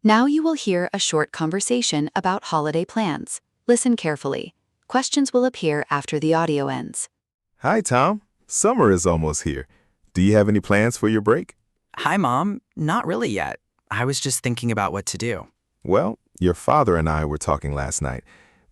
Now you will hear a short conversation about holiday plans. Listen carefully. Questions will appear after the audio ends. Hi, Tom. Summer is almost here. Do you have any plans for your break? Hi, Mom. Not really yet. I was just thinking about what to do. Well, your father and I were talking last night.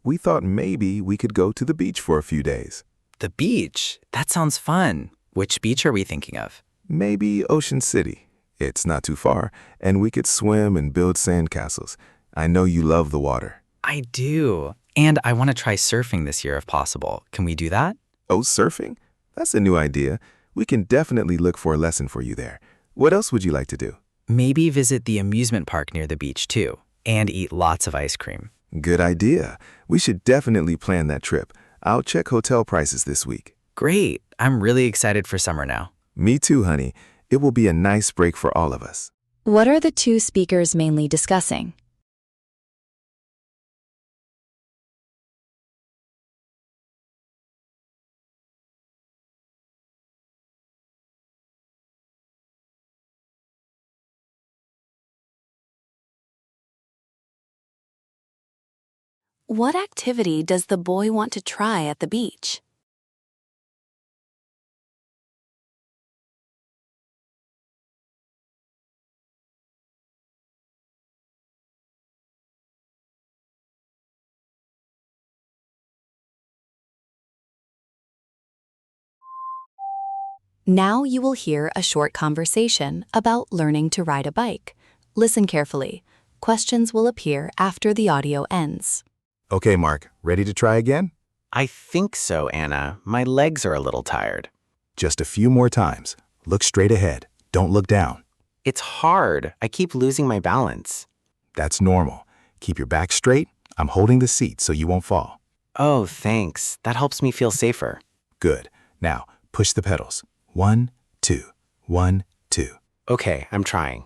We thought maybe we could go to the beach for a few days. The beach? That sounds fun. Which beach are we thinking of? Maybe Ocean City. It's not too far, and we could swim and build sandcastles. I know you love the water. I do. And I want to try surfing this year if possible. Can we do that? Oh, surfing? That's a new idea. We can definitely look for a lesson for you there. What else would you like to do? Maybe visit the amusement park near the beach too, and eat lots of ice cream. Good idea. We should definitely plan that trip. I'll check hotel prices this week. Great. I'm really excited for summer now. Me too, honey. It will be a nice break for all of us. What are the two speakers mainly discussing? What activity does the boy want to try at the beach? Now you will hear a short conversation about learning to ride a bike. Listen carefully. Questions will appear after the audio ends. Okay, Mark, ready to try again? I think so, Anna. My legs are a little tired. Just a few more times. Look straight ahead. Don't look down. It's hard. I keep losing my balance. That's normal. Keep your back straight. I'm holding the seat so you won't fall. Oh, thanks. That helps me feel safer. Good. Now, push the pedals. 1, 2, 1, 2. Okay, I'm trying.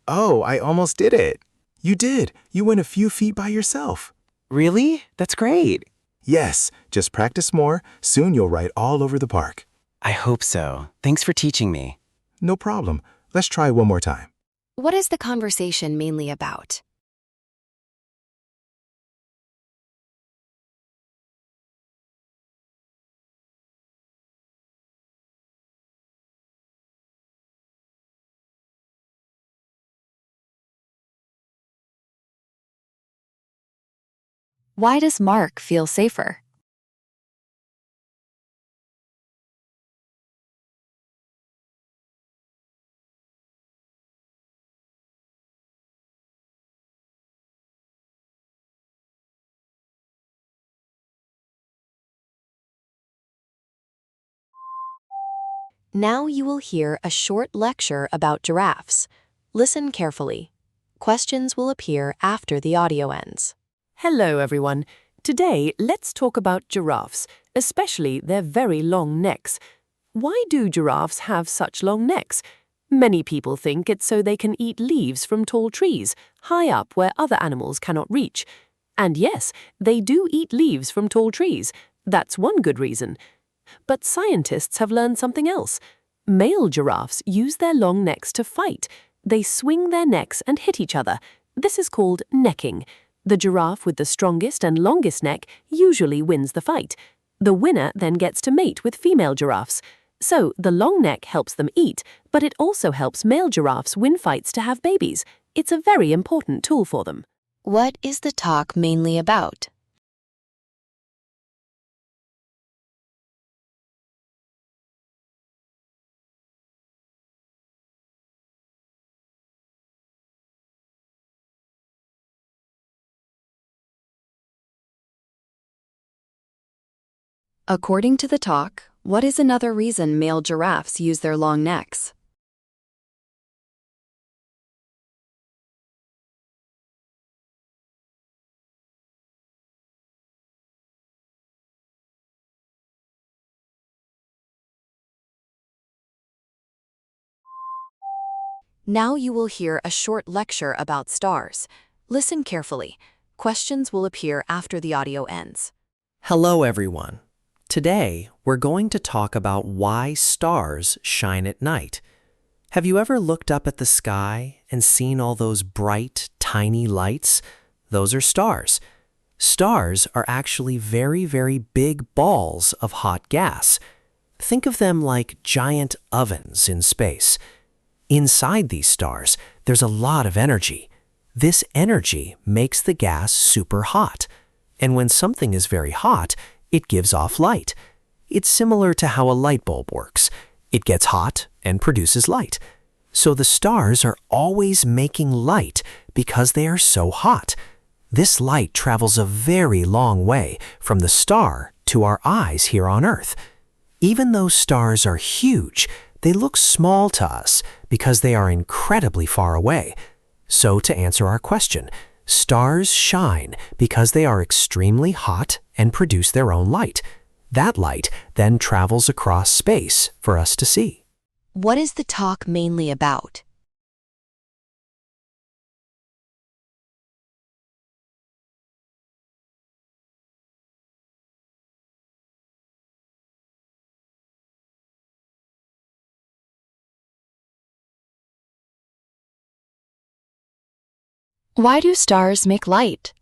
Oh, I almost did it. You did. You went a few feet by yourself. Really? That's great. Yes, just practice more. Soon you'll ride all over the park. I hope so. Thanks for teaching me. No problem. Let's try one more time. What is the conversation mainly about? Why does Mark feel safer? Now you will hear a short lecture about giraffes. Listen carefully. Questions will appear after the audio ends. Hello, everyone. Today, let's talk about giraffes, especially their very long necks. Why do giraffes have such long necks? Many people think it's so they can eat leaves from tall trees, high up where other animals cannot reach. And yes, they do eat leaves from tall trees. That's one good reason. But scientists have learned something else. Male giraffes use their long necks to fight. They swing their necks and hit each other. This is called necking. The giraffe with the strongest and longest neck usually wins the fight. The winner then gets to mate with female giraffes. So the long neck helps them eat, but it also helps male giraffes win fights to have babies. It's a very important tool for them. What is the talk mainly about? According to the talk, what is another reason male giraffes use their long necks? Now you will hear a short lecture about stars. Listen carefully. Questions will appear after the audio ends. Hello, everyone. Today, we're going to talk about why stars shine at night. Have you ever looked up at the sky and seen all those bright, tiny lights? Those are stars. Stars are actually very, very big balls of hot gas. Think of them like giant ovens in space. Inside these stars, there's a lot of energy. This energy makes the gas super hot. And when something is very hot, it gives off light. It's similar to how a light bulb works. It gets hot and produces light. So the stars are always making light because they are so hot. This light travels a very long way from the star to our eyes here on Earth. Even though stars are huge, they look small to us because they are incredibly far away. So to answer our question, stars shine because they are extremely hot and produce their own light. That light then travels across space for us to see. What is the talk mainly about? Why do stars make light?